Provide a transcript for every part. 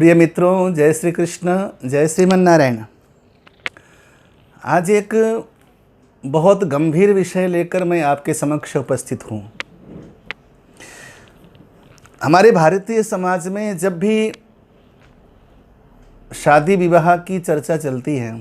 प्रिय मित्रों, जय श्री कृष्ण, जय श्रीमन नारायण। आज एक बहुत गंभीर विषय लेकर मैं आपके समक्ष उपस्थित हूँ। हमारे भारतीय समाज में जब भी शादी विवाह की चर्चा चलती है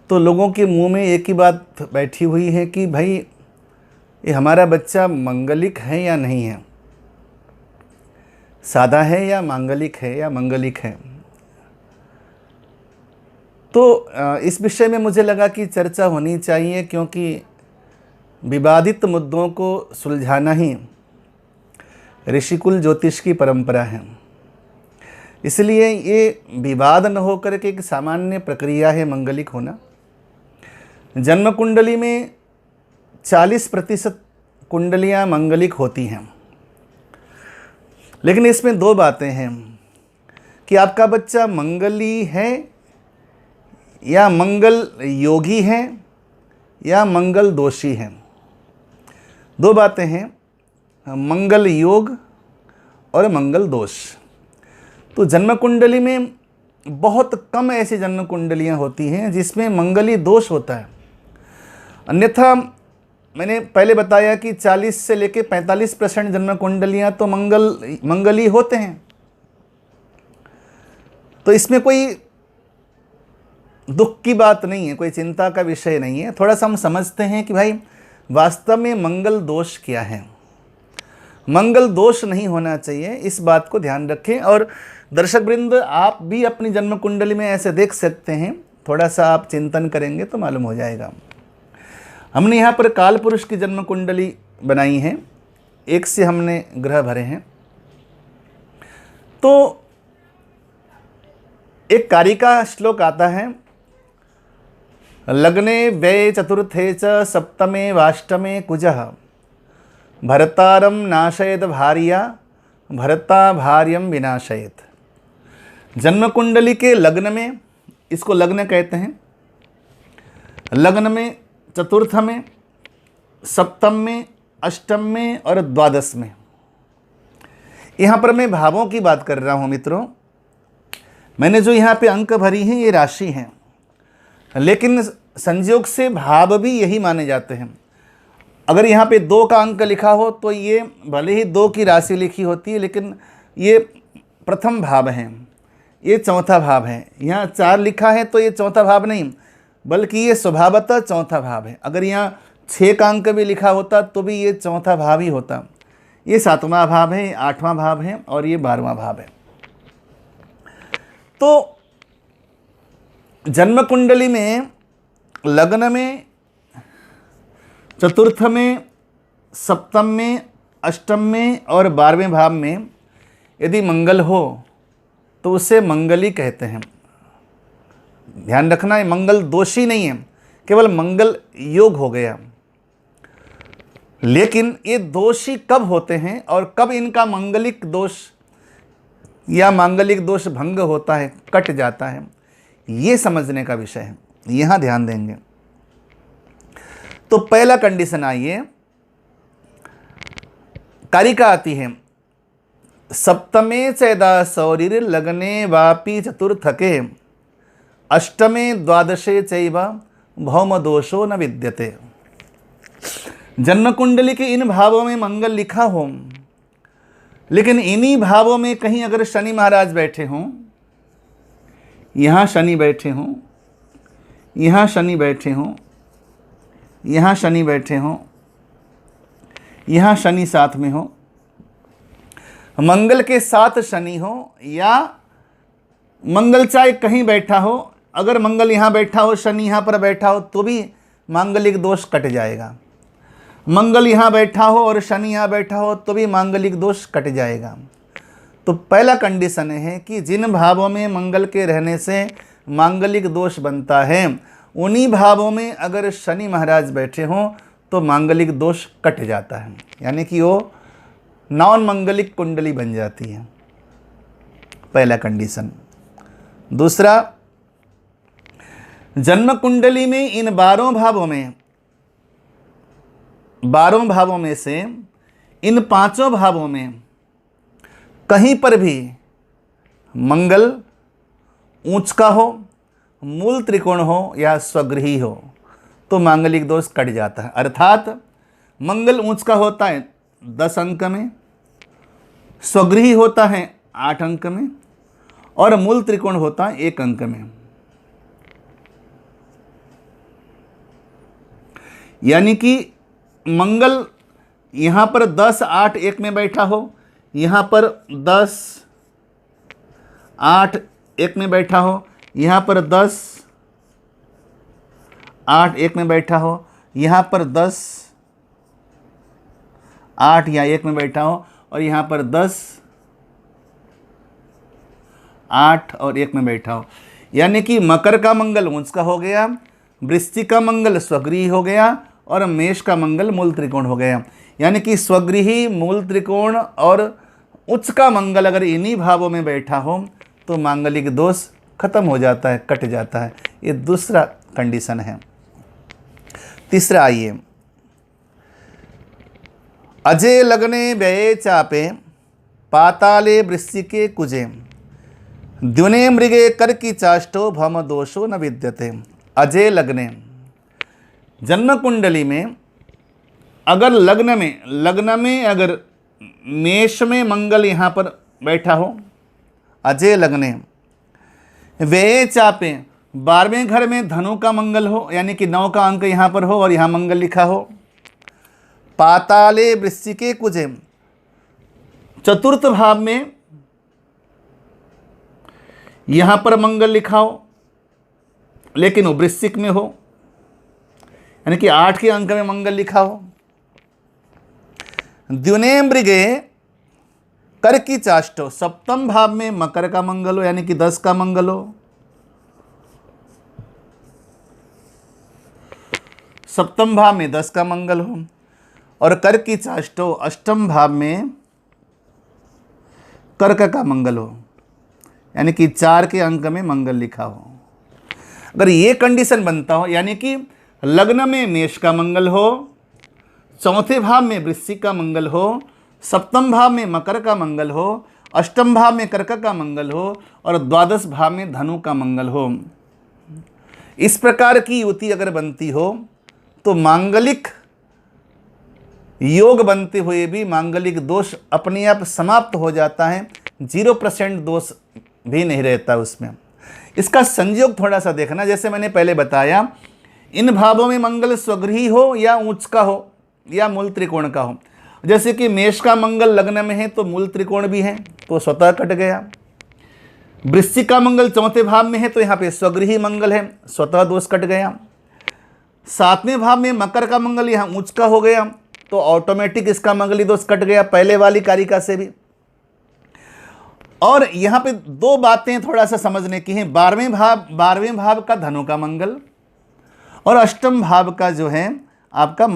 तो लोगों के मुंह में एक ही बात बैठी हुई है कि भाई ये हमारा बच्चा मंगलिक है या नहीं है, सादा है या मांगलिक है या मंगलिक है। तो इस विषय में मुझे लगा कि चर्चा होनी चाहिए, क्योंकि विवादित मुद्दों को सुलझाना ही ऋषिकुल ज्योतिष की परंपरा है। इसलिए ये विवाद न होकर के एक सामान्य प्रक्रिया है मंगलिक होना। जन्म कुंडली में 40% कुंडलियाँ मंगलिक होती हैं, लेकिन इसमें दो बातें हैं कि आपका बच्चा मंगली है या मंगल योगी है या मंगल दोषी है। दो बातें हैं, मंगल योग और मंगल दोष। तो जन्म कुंडली में बहुत कम ऐसी जन्म कुंडलियाँ होती हैं जिसमें मंगली दोष होता है। अन्यथा मैंने पहले बताया कि 40 से लेकर 45% जन्म कुंडलियाँ तो मंगली होते हैं। तो इसमें कोई दुख की बात नहीं है, कोई चिंता का विषय नहीं है। थोड़ा सा हम समझते हैं कि भाई वास्तव में मंगल दोष क्या है। मंगल दोष नहीं होना चाहिए, इस बात को ध्यान रखें। और दर्शक वृंद, आप भी अपनी जन्म कुंडली में ऐसे देख सकते हैं। थोड़ा सा आप चिंतन करेंगे तो मालूम हो जाएगा। हमने यहाँ पर काल पुरुष की जन्म कुंडली बनाई है, 1 से हमने ग्रह भरे हैं। तो एक कारिका श्लोक आता है, लग्ने व्यय चतुर्थे च सप्तमे वाष्टमे कुजः भरतारम नाशयत भार्या भरता भार्यम विनाशयत। जन्म कुंडली के लग्न में, इसको लग्न कहते हैं, लग्न में, चतुर्थ में, सप्तम में, अष्टम में और द्वादश में। यहाँ पर मैं भावों की बात कर रहा हूँ मित्रों। मैंने जो यहाँ पे अंक भरी हैं ये राशि हैं, लेकिन संयोग से भाव भी यही माने जाते हैं। अगर यहाँ पे 2 का अंक लिखा हो तो ये भले ही 2 की राशि लिखी होती है, लेकिन ये प्रथम भाव है, ये चौथा भाव है। यहाँ 4 लिखा है तो ये चौथा भाव नहीं, बल्कि ये स्वभावतः चौथा भाव है। अगर यहाँ 6 का अंक भी लिखा होता तो भी ये चौथा भाव ही होता। ये 7वां भाव है, 8वां भाव है और ये 12वां भाव है। तो जन्म कुंडली में लग्न में, चतुर्थ में, सप्तम में, अष्टम में और 12वें भाव में यदि मंगल हो तो उसे मंगली कहते हैं। ध्यान रखना है, मंगल दोषी नहीं है, केवल मंगल योग हो गया। लेकिन ये दोषी कब होते हैं और कब इनका मंगलिक दोष या मांगलिक दोष भंग होता है, कट जाता है, ये समझने का विषय है। यहाँ ध्यान देंगे। तो पहला कंडीशन आइए, कारिका आती है, सप्तमे चैदा सौरिर लग्ने वापि चतुर्थके अष्टमे द्वादशे चैव भौम दोषो न विद्यते। जन्म कुंडली के इन भावों में मंगल लिखा हो, लेकिन इन्हीं भावों में कहीं अगर शनि महाराज बैठे हों, यहाँ शनि बैठे हों, यहाँ शनि बैठे हों, यहाँ शनि बैठे हों, यहाँ शनि साथ में हो, मंगल के साथ शनि हो, या मंगल चाहे कहीं बैठा हो, अगर मंगल यहाँ बैठा हो, शनि यहाँ पर बैठा हो तो भी मांगलिक दोष कट जाएगा। मंगल यहाँ बैठा हो और शनि यहाँ बैठा हो तो भी मांगलिक दोष कट जाएगा। तो पहला कंडीशन है कि जिन भावों में मंगल के रहने से मांगलिक दोष बनता है, उन्हीं भावों में अगर शनि महाराज बैठे हों तो मांगलिक दोष कट जाता है, यानी कि वो नॉन मंगलिक कुंडली बन जाती है। पहला कंडीशन। दूसरा, जन्म कुंडली में इन 12 भावों में से इन 5 भावों में कहीं पर भी मंगल ऊंच का हो, मूल त्रिकोण हो या स्वगृही हो तो मांगलिक दोष कट जाता है। अर्थात मंगल ऊंच का होता है 10 अंक में, स्वगृही होता है 8 अंक में और मूल त्रिकोण होता है 1 अंक में। यानी कि मंगल यहाँ पर 10 8 1 में बैठा हो, यहाँ पर 10 8 1 में बैठा हो, यहाँ पर 10 8 1 में बैठा हो, यहाँ पर 10 8 या 1 में बैठा हो और यहाँ पर 10 8 और 1 में बैठा हो। यानी कि मकर का मंगल ऊंच का हो गया, वृश्चिक का मंगल स्वगृही हो गया और मेष का मंगल मूल त्रिकोण हो गया। यानी कि स्वगृही, मूल त्रिकोण और उच्च का मंगल अगर इन्हीं भावों में बैठा हो तो मांगलिक दोष खत्म हो जाता है, कट जाता है। ये दूसरा कंडीशन है। तीसरा आइए, अजय लग्ने व्यये चापे पाताले वृश्चिके कुजे द्युने मृगे कर्की चाष्टो भम दोषो न विद्यते। अजय लग्ने, जन्म कुंडली में अगर लग्न में अगर मेष में मंगल यहाँ पर बैठा हो, अजय लग्ने, व्यये चापे 12वें घर में धनु का मंगल हो, यानी कि 9 का अंक यहाँ पर हो और यहाँ मंगल लिखा हो, पाताले वृश्चिके कुजे, चतुर्थ भाव में यहाँ पर मंगल लिखा हो लेकिन वो वृश्चिक में हो, यानी कि 8 के अंक में मंगल लिखा हो। द्युने मृगे कर्की चाष्टो, सप्तम भाव में मकर का मंगल हो, यानी कि 10 का मंगल हो, सप्तम भाव में 10 का मंगल हो और कर्की चाष्टो अष्टम भाव में कर्क का मंगल हो, यानी कि 4 के अंक में मंगल लिखा हो। अगर ये कंडीशन बनता हो, यानी कि लग्न में मेष का मंगल हो, चौथे भाव में वृश्चिक का मंगल हो, सप्तम भाव में मकर का मंगल हो, अष्टम भाव में कर्क का मंगल हो और द्वादश भाव में धनु का मंगल हो, इस प्रकार की युति अगर बनती हो तो मांगलिक योग बनते हुए भी मांगलिक दोष अपने आप समाप्त हो जाता है, 0% दोष भी नहीं रहता उसमें। इसका संयोग थोड़ा सा देखना, जैसे मैंने पहले बताया, इन भावों में मंगल स्वगृही हो या उच्च का हो या मूल त्रिकोण का हो। जैसे कि मेष का मंगल लग्न में है तो मूल त्रिकोण भी है तो स्वतः कट गया। वृश्चिक का मंगल चौथे भाव में है तो यहाँ पे स्वगृही मंगल है, स्वतः दोष कट गया। 7वें भाव में मकर का मंगल यहाँ उच्च का हो गया तो ऑटोमेटिक इसका मंगली दोष कट गया पहले वाली कारिका से भी। और यहाँ पे 2 बातें थोड़ा सा समझने की हैं। 12वें भाव का धनु का मंगल और अष्टम भाव का जो है आपका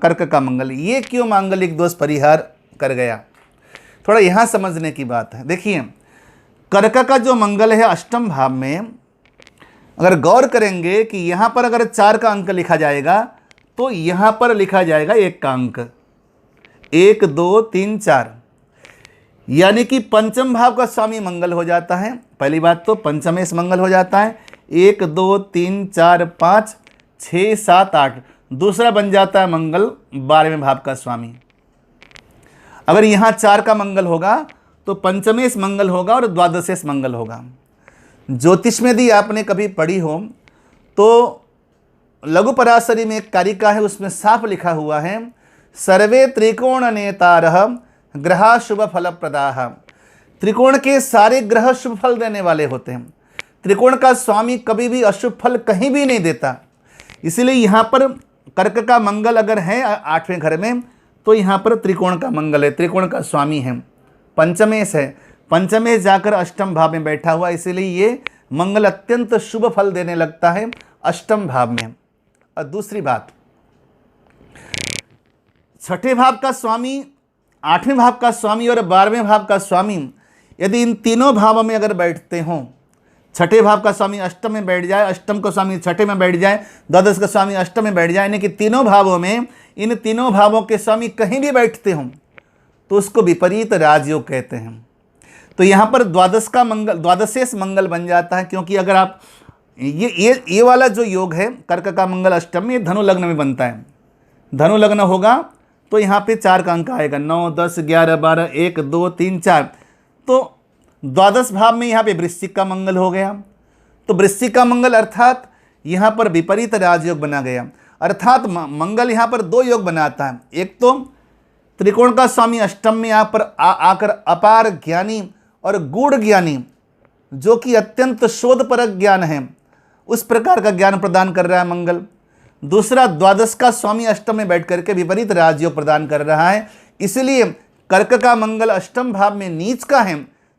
कर्क का मंगल, ये क्यों मांगलिक दोष परिहार कर गया, थोड़ा यहाँ समझने की बात है। देखिए, कर्क का जो मंगल है अष्टम भाव में, अगर गौर करेंगे कि यहाँ पर अगर 4 का अंक लिखा जाएगा तो यहाँ पर लिखा जाएगा 1 का अंक, 1 2 3 4, यानी कि पंचम भाव का स्वामी मंगल हो जाता है। पहली बात तो पंचमेश मंगल हो जाता है, 1 2 3 4 5 6 7 8, दूसरा बन जाता है मंगल 12वें भाव का स्वामी। अगर यहाँ 4 का मंगल होगा तो पंचमेश मंगल होगा और द्वादशेश मंगल होगा। ज्योतिष में यदि आपने कभी पढ़ी हो तो लघु पराशरी में एक कारिका है, उसमें साफ लिखा हुआ है, सर्वे त्रिकोण नेतारः ग्रहा शुभ फल प्रदाः। त्रिकोण के सारे ग्रह शुभ फल देने वाले होते हैं। त्रिकोण का स्वामी कभी भी अशुभ फल कहीं भी नहीं देता। इसीलिए यहाँ पर कर्क का मंगल अगर है 8वें घर में तो यहाँ पर त्रिकोण का मंगल है, त्रिकोण का स्वामी है, पंचमेश है, पंचमेश जाकर अष्टम भाव में बैठा हुआ, इसीलिए ये मंगल अत्यंत शुभ फल देने लगता है अष्टम भाव में। और दूसरी बात, 6ठे भाव का स्वामी, 8वें भाव का स्वामी और 12वें भाव का स्वामी यदि इन तीनों भावों में अगर बैठते हों, 6ठे भाव का स्वामी अष्टम में बैठ जाए, अष्टम का स्वामी 6ठे में बैठ जाए, द्वादश का स्वामी अष्टम में बैठ जाए, यानी कि तीनों भावों में इन तीनों भावों के स्वामी कहीं भी बैठते हों तो उसको विपरीत राजयोग कहते हैं। तो यहाँ पर द्वादश का मंगल, द्वादशेष मंगल बन जाता है, क्योंकि अगर आप ये वाला जो योग है कर्क का मंगल अष्टम में, धनु लग्न में बनता है। धनु लग्न होगा तो यहाँ पे 4 का अंक आएगा, 9, 10, 11, 12, 1, 2, 3, 4। तो द्वादश भाव में यहाँ पे वृश्चिक का मंगल हो गया। तो वृश्चिक का मंगल अर्थात यहाँ पर विपरीत राजयोग बना गया, अर्थात मंगल यहाँ पर 2 योग बनाता है। एक तो त्रिकोण का स्वामी अष्टम में यहाँ पर आकर अपार ज्ञानी और गूढ़ ज्ञानी, जो कि अत्यंत शोधपरक ज्ञान है, उस प्रकार का ज्ञान प्रदान कर रहा है मंगल। दूसरा, द्वादश का स्वामी अष्टम में बैठ करके विपरीत राजयोग प्रदान कर रहा है। इसलिए कर्क का मंगल अष्टम भाव में नीच का है,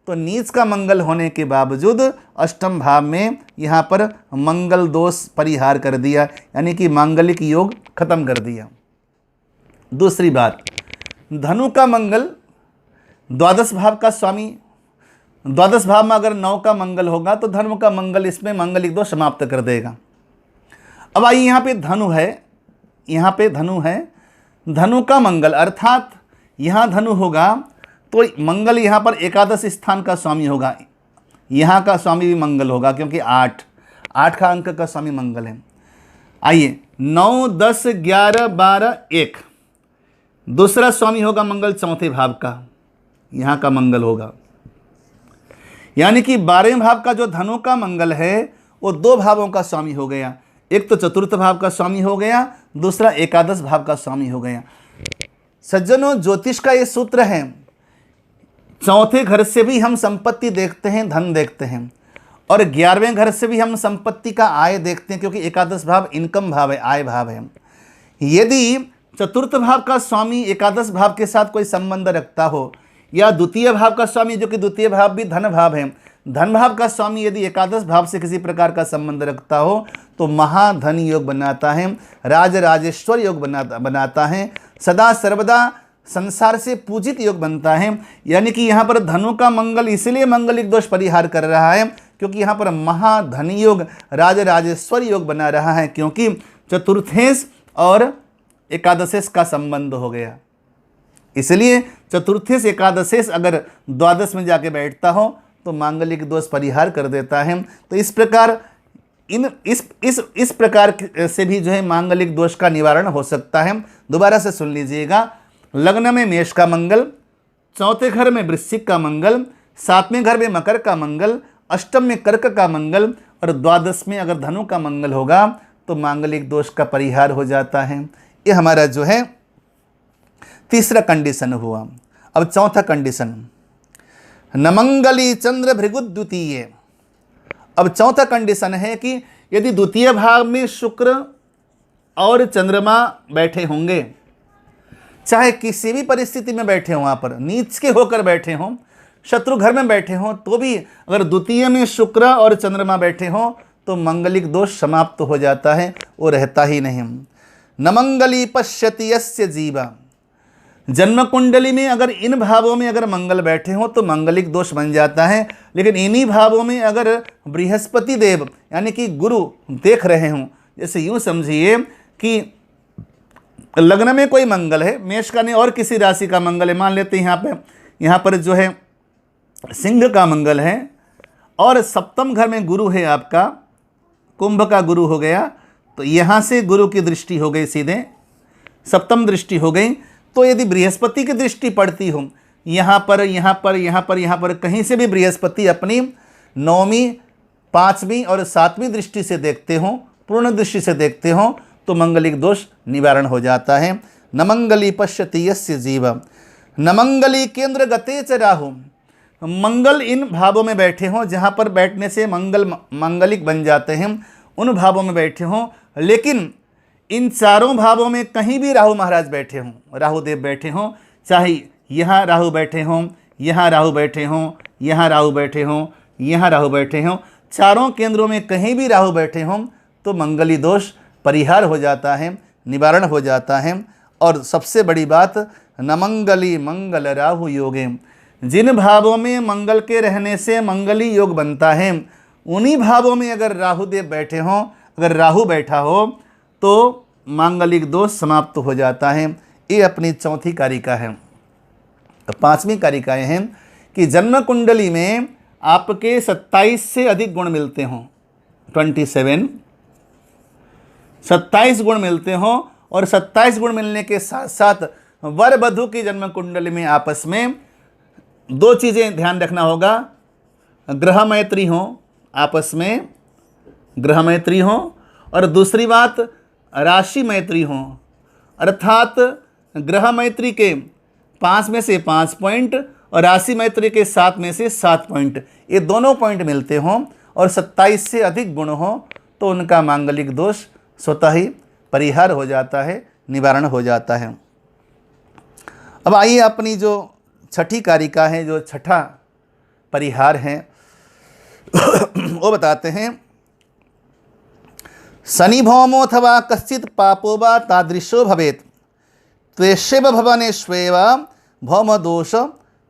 तो नीच का मंगल होने के बावजूद अष्टम भाव में यहाँ पर मंगल दोष परिहार कर दिया, यानी कि मांगलिक योग खत्म कर दिया। दूसरी बात, धनु का मंगल द्वादश भाव का स्वामी, द्वादश भाव में अगर 9 का मंगल होगा तो धनु का मंगल इसमें मांगलिक दोष समाप्त कर देगा। अब आइए यहाँ पे धनु है, यहाँ पे धनु है, धनु का मंगल अर्थात यहाँ धनु होगा तो मंगल यहाँ पर एकादश स्थान का स्वामी होगा, यहाँ का स्वामी भी मंगल होगा, क्योंकि 8 का अंक का स्वामी मंगल है। आइए 9, 10, 11, 12, 1, दूसरा स्वामी होगा मंगल चौथे भाव का, यहाँ का मंगल होगा, यानी कि 12वें भाव का जो धनु का मंगल है वो 2 भावों का स्वामी हो गया। एक तो चतुर्थ भाव का स्वामी हो गया, दूसरा एकादश भाव का स्वामी हो गया। सज्जनों, ज्योतिष का ये सूत्र है, चौथे घर से भी हम संपत्ति देखते हैं, धन देखते हैं, और 11वें घर से भी हम संपत्ति का आय देखते हैं, क्योंकि एकादश भाव इनकम भाव है, आय भाव है। यदि चतुर्थ भाव का स्वामी एकादश भाव के साथ कोई संबंध रखता हो, या द्वितीय भाव का स्वामी, जो कि द्वितीय भाव भी धन भाव है, धन भाव का स्वामी यदि एकादश भाव से किसी प्रकार का संबंध रखता हो तो महाधन योग बनाता है, राज राजेश्वर योग बनाता है, सदा सर्वदा संसार से पूजित योग बनता है। यानी कि यहाँ पर धनु का मंगल इसलिए मांगलिक दोष परिहार कर रहा है क्योंकि यहाँ पर महाधन योग, राज राजेश्वर योग बना रहा है, क्योंकि चतुर्थेश और एकादशेश का संबंध हो गया। इसलिए चतुर्थेश एकादशेश अगर द्वादश में जाके बैठता हो तो मांगलिक दोष परिहार कर देता है। तो इस प्रकार इस प्रकार से भी जो है मांगलिक दोष का निवारण हो सकता है। दोबारा से सुन लीजिएगा, लग्न में मेष का मंगल, चौथे घर में वृश्चिक का मंगल, 7वें घर में मकर का मंगल, अष्टम में कर्क का मंगल और द्वादश में अगर धनु का मंगल होगा तो मांगलिक दोष का परिहार हो जाता है। ये हमारा जो है तीसरा कंडीशन हुआ। अब चौथा कंडीशन, नमंगली चंद्र भृगु द्वितीय। अब चौथा कंडीशन है कि यदि द्वितीय भाव में शुक्र और चंद्रमा बैठे होंगे, चाहे किसी भी परिस्थिति में बैठे हों, वहाँ पर नीच के होकर बैठे हों, शत्रु घर में बैठे हों, तो भी अगर द्वितीय में शुक्र और चंद्रमा बैठे हों तो मंगलिक दोष समाप्त हो जाता है, वो रहता ही नहीं। नमंगली पश्यति यस्य जीवा। जन्म कुंडली में अगर इन भावों में अगर मंगल बैठे हों तो मंगलिक दोष बन जाता है, लेकिन इन्हीं भावों में अगर बृहस्पति देव यानी कि गुरु देख रहे हों, जैसे यूँ समझिए कि लग्न में कोई मंगल है, मेष का नहीं और किसी राशि का मंगल है, मान लेते हैं यहाँ पर जो है सिंह का मंगल है और सप्तम घर में गुरु है, आपका कुंभ का गुरु हो गया, तो यहाँ से गुरु की दृष्टि हो गई, सीधे सप्तम दृष्टि हो गई। तो यदि बृहस्पति की दृष्टि पड़ती हो यहाँ पर कहीं से भी बृहस्पति अपनी 9वीं 5वीं और 7वीं दृष्टि से देखते हो, पूर्ण दृष्टि से देखते हो, तो मंगलिक दोष निवारण हो जाता है। नमंगली पश्यति यस्य जीव। नमंगली केंद्र गते च राहु। मंगल इन भावों में बैठे हों जहाँ पर बैठने से मंगलिक बन जाते हैं, उन भावों में बैठे हों, लेकिन इन चारों भावों में कहीं भी राहु महाराज बैठे हों, राहु देव बैठे हों, चाहे यहाँ राहु बैठे हों, यहाँ राहु बैठे हों, यहाँ राहु बैठे हों, यहाँ राहु बैठे हों, चारों केंद्रों में कहीं भी राहु बैठे हों तो मंगली दोष परिहार हो जाता है, निवारण हो जाता है। और सबसे बड़ी बात, नमंगली मंगल राहु योगे। जिन भावों में मंगल के रहने से मंगली योग बनता है, उन्हीं भावों में अगर राहु देव बैठे हों, अगर राहु बैठा हो तो मांगलिक दोष समाप्त हो जाता है। ये अपनी चौथी कारिका है। 5वीं कारिकाएँ हैं कि जन्म कुंडली में आपके 27 से अधिक गुण मिलते हों, 27 गुण मिलते हों, और 27 गुण मिलने के साथ साथ वर वधु की जन्म कुंडली में आपस में दो चीज़ें ध्यान रखना होगा, ग्रह मैत्री हो, आपस में ग्रह मैत्री हो, और दूसरी बात राशि मैत्री हो, अर्थात ग्रह मैत्री के 5 में से 5 पॉइंट और राशि मैत्री के 7 में से 7 पॉइंट, ये दोनों पॉइंट मिलते हों और 27 से अधिक गुण हो तो उनका मांगलिक दोष स्वतः ही परिहार हो जाता है, निवारण हो जाता है। अब आइए अपनी जो छठी कारिका है, जो छठा परिहार है वो बताते हैं। शनि भौमोऽथवा कश्चित् पापो वा तादृशो भवेत् त्वेष्यैव भवनेष्वेव भौम दोष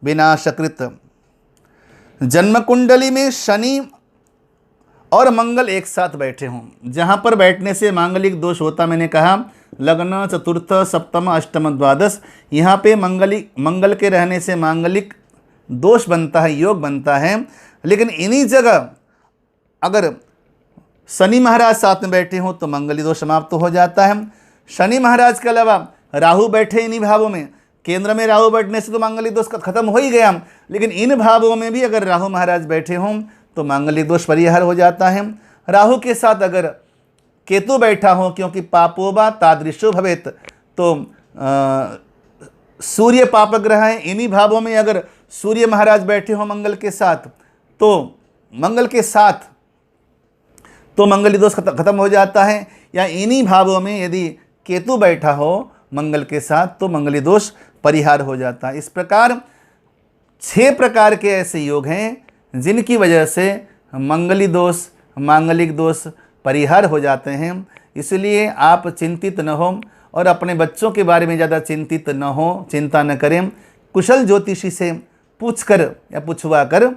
विनाशकृत। जन्म कुंडली में शनि और मंगल एक साथ बैठे हों, जहाँ पर बैठने से मांगलिक दोष होता, मैंने कहा लग्न, चतुर्थ, सप्तम, अष्टम, द्वादश, यहाँ पे मंगल के रहने से मांगलिक दोष बनता है, योग बनता है। लेकिन इन्हीं जगह अगर शनि महाराज साथ में बैठे हों तो मंगली दोष समाप्त हो जाता है। शनि महाराज के अलावा राहु बैठे इन्हीं भावों में, केंद्र में राहु बैठने से तो मांगलिक दोष खत्म हो ही गया, लेकिन इन भावों में भी अगर राहु महाराज बैठे हों तो मांगलिक दोष परिहार हो जाता है। राहु के साथ अगर केतु बैठा हो, क्योंकि पापोबा तादृशो भवेत, तो सूर्य पाप ग्रह है, इन्हीं भावों में अगर सूर्य महाराज बैठे हो मंगल के साथ तो मंगली दोष खत्म हो जाता है। या इन्हीं भावों में यदि केतु बैठा हो मंगल के साथ तो मंगली दोष परिहार हो जाता है। इस प्रकार 6 प्रकार के ऐसे योग हैं जिनकी वजह से मांगलिक दोष परिहार हो जाते हैं। इसलिए आप चिंतित न हो और अपने बच्चों के बारे में ज़्यादा चिंतित न हो, चिंता न करें। कुशल ज्योतिषी से पूछकर या पूछवा कर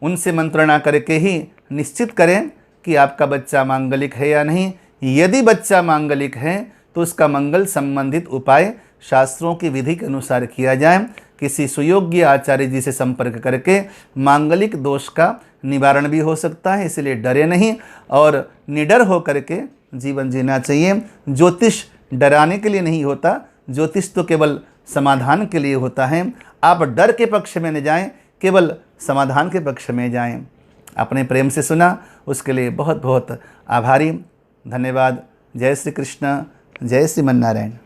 उनसे मंत्रणा करके ही निश्चित करें कि आपका बच्चा मांगलिक है या नहीं। यदि बच्चा मांगलिक है तो उसका मंगल संबंधित उपाय शास्त्रों की विधि के अनुसार किया जाए। किसी सुयोग्य आचार्य जी से संपर्क करके मांगलिक दोष का निवारण भी हो सकता है। इसलिए डरे नहीं और निडर हो करके जीवन जीना चाहिए। ज्योतिष डराने के लिए नहीं होता, ज्योतिष तो केवल समाधान के लिए होता है। आप डर के पक्ष में न जाएं, केवल समाधान के पक्ष में जाएं। अपने प्रेम से सुना उसके लिए बहुत बहुत आभारी, धन्यवाद। जय श्री कृष्ण, जय श्रीमन नारायण।